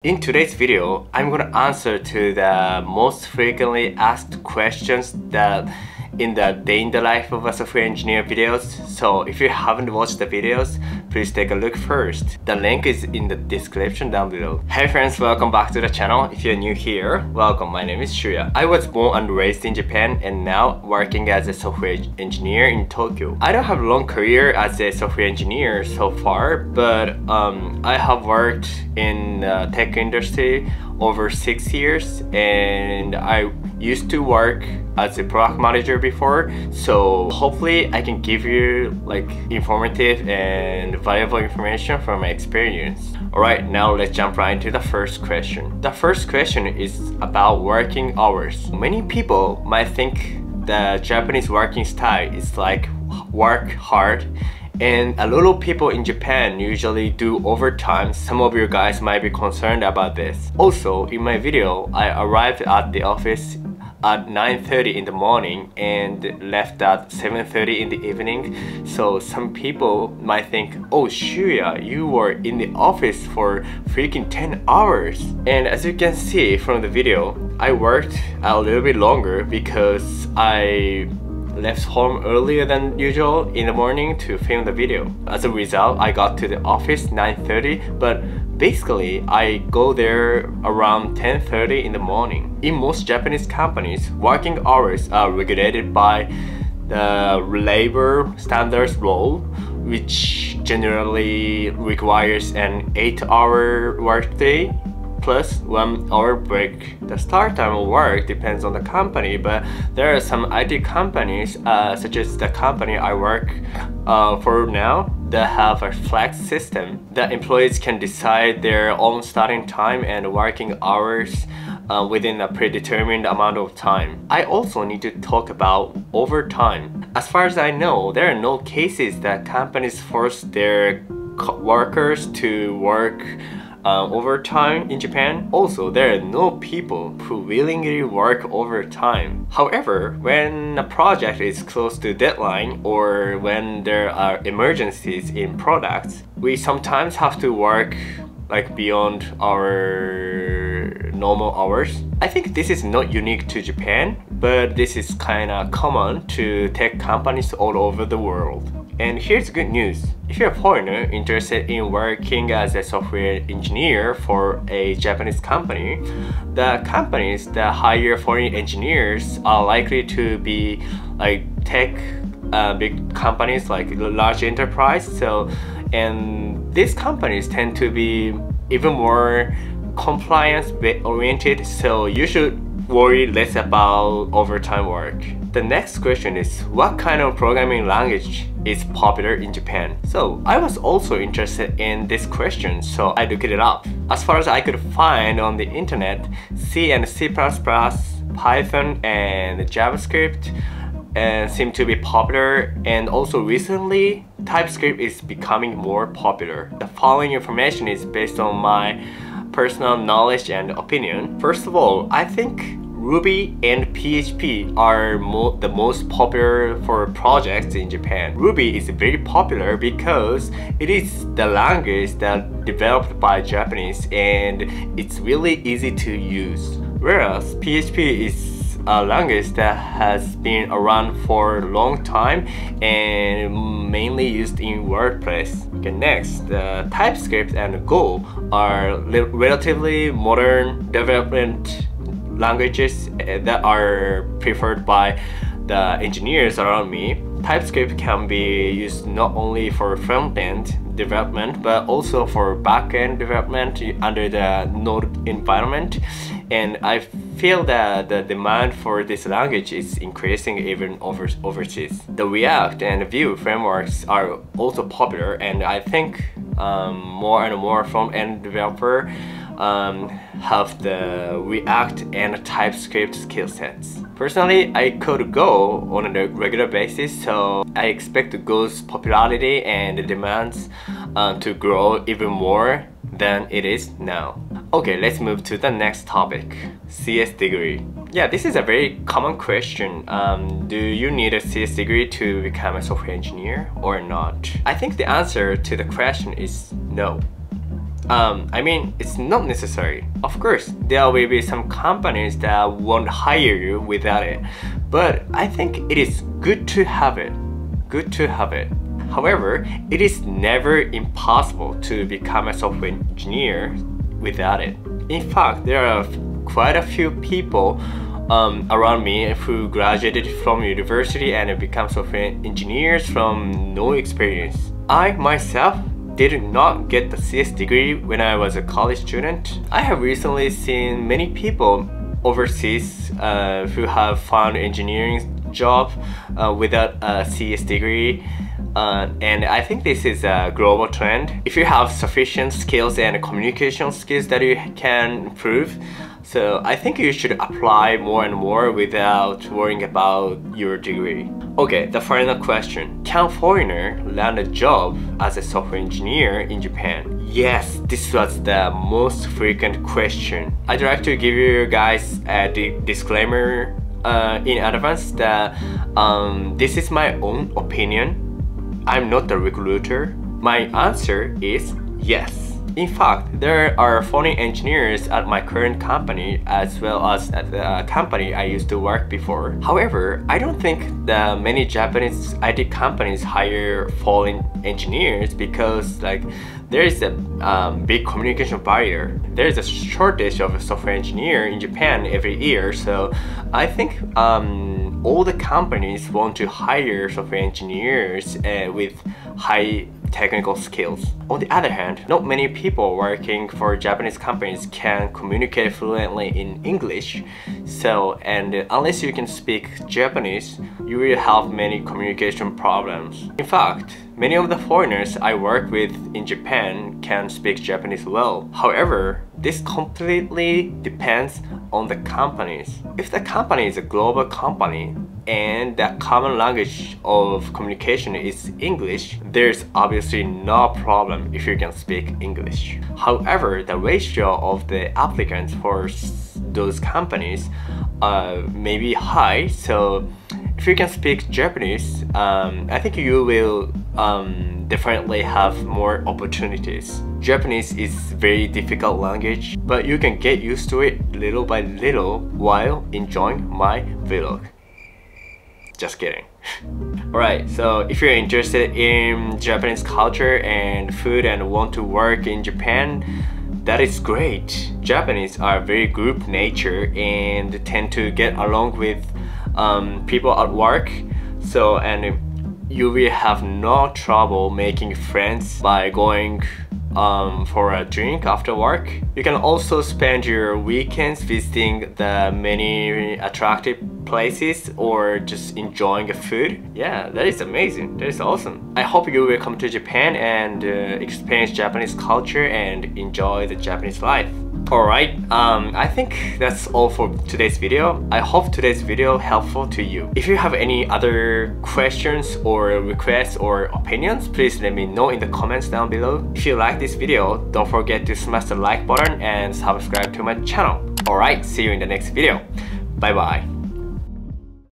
In today's video, I'm gonna answer to the most frequently asked questions that in the day in the life of a software engineer videos. So if you haven't watched the videos, please take a look first. The link is in the description down below. Hey friends, welcome back to the channel. If you're new here, welcome. My name is Shuya. I was born and raised in Japan and now working as a software engineer in Tokyo. I don't have a long career as a software engineer so far, but I have worked in the tech industry over 6 years, and I used to work as a product manager before, so hopefully I can give you like informative and valuable information from my experience. Alright, now let's jump right into the first question. The first question is about working hours. Many people might think the Japanese working style is like work hard, and a lot of people in Japan usually do overtime. Some of you guys might be concerned about this. Also, in my video, I arrived at the office at 9:30 in the morning and left at 7:30 in the evening. So some people might think, oh Shuya, you were in the office for freaking 10 hours. And as you can see from the video, I worked a little bit longer because I left home earlier than usual in the morning to film the video. As a result, I got to the office 9:30, but basically I go there around 10:30 in the morning. In most Japanese companies, working hours are regulated by the labor standards law, which generally requires an 8-hour workday plus 1 hour break. The start time of work depends on the company, but there are some IT companies, such as the company I work for now, that have a flex system. The employees can decide their own starting time and working hours within a predetermined amount of time. I also need to talk about overtime. As far as I know, there are no cases that companies force their workers to work overtime in Japan. Also, there are no people who willingly work overtime. However, when a project is close to deadline or when there are emergencies in products, we sometimes have to work like beyond our normal hours. I think this is not unique to Japan, but this is kinda common to tech companies all over the world. And here's good news. If you're a foreigner interested in working as a software engineer for a Japanese company, the companies that hire foreign engineers are likely to be like tech big companies like large enterprise. And these companies tend to be even more compliance oriented, so you should worry less about overtime work. The next question is, what kind of programming language is popular in Japan? So I was also interested in this question, so I looked it up. As far as I could find on the internet, C and C++, Python and JavaScript seem to be popular, and also recently TypeScript is becoming more popular. The following information is based on my personal knowledge and opinion. First of all, I think Ruby and PHP are the most popular for projects in Japan. Ruby is very popular because it is the language that developed by Japanese and it's really easy to use. Whereas PHP is a language that has been around for a long time and mainly used in WordPress. Okay, next, TypeScript and Go are relatively modern development languages that are preferred by the engineers around me. TypeScript can be used not only for front-end development but also for back-end development under the Node environment, and I feel that the demand for this language is increasing even overseas. The React and Vue frameworks are also popular, and I think more and more front-end developers have the React and TypeScript skill sets. Personally, I code Go on a regular basis, so I expect Go's popularity and demands to grow even more than it is now. Okay, let's move to the next topic, CS degree. Yeah, this is a very common question. Do you need a CS degree to become a software engineer or not? I think the answer to the question is no. I mean, it's not necessary. Of course, there will be some companies that won't hire you without it, but I think it is good to have it. Good to have it. However, it is never impossible to become a software engineer without it. In fact, there are quite a few people around me who graduated from university and become software engineers from no experience. I myself did not get the CS degree when I was a college student. I have recently seen many people overseas who have found engineering job without a CS degree. And I think this is a global trend. If you have sufficient skills and communication skills that you can improve, so I think you should apply more and more without worrying about your degree. Okay, the final question. Can foreigner land a job as a software engineer in Japan? Yes, this was the most frequent question. I'd like to give you guys a disclaimer in advance that this is my own opinion. I'm not a recruiter. My answer is yes. In fact, there are foreign engineers at my current company as well as at the company I used to work before. However, I don't think that many Japanese IT companies hire foreign engineers because there is a big communication barrier. There is a shortage of a software engineer in Japan every year, so I think all the companies want to hire software engineers with high technical skills. On the other hand, not many people working for Japanese companies can communicate fluently in English. And unless you can speak Japanese, you will have many communication problems. In fact, many of the foreigners I work with in Japan can speak Japanese well. However, this completely depends on the companies. If the company is a global company and the common language of communication is English, there's obviously no problem if you can speak English. However, the ratio of the applicants for those companies may be high, so if you can speak Japanese, I think you will definitely have more opportunities. Japanese is very difficult language, but you can get used to it little by little while enjoying my vlog. Just kidding. Alright, so if you're interested in Japanese culture and food and want to work in Japan, that is great. Japanese are very group nature and tend to get along with people at work. And you will have no trouble making friends by going for a drink after work. You can also spend your weekends visiting the many attractive places or just enjoying the food. Yeah, that is amazing. That is awesome. I hope you will come to Japan and experience Japanese culture and enjoy the Japanese life. Alright, I think that's all for today's video. I hope today's video helpful to you. If you have any other questions or requests or opinions, please let me know in the comments down below. If you like this video, don't forget to smash the like button and subscribe to my channel. Alright, see you in the next video. Bye bye.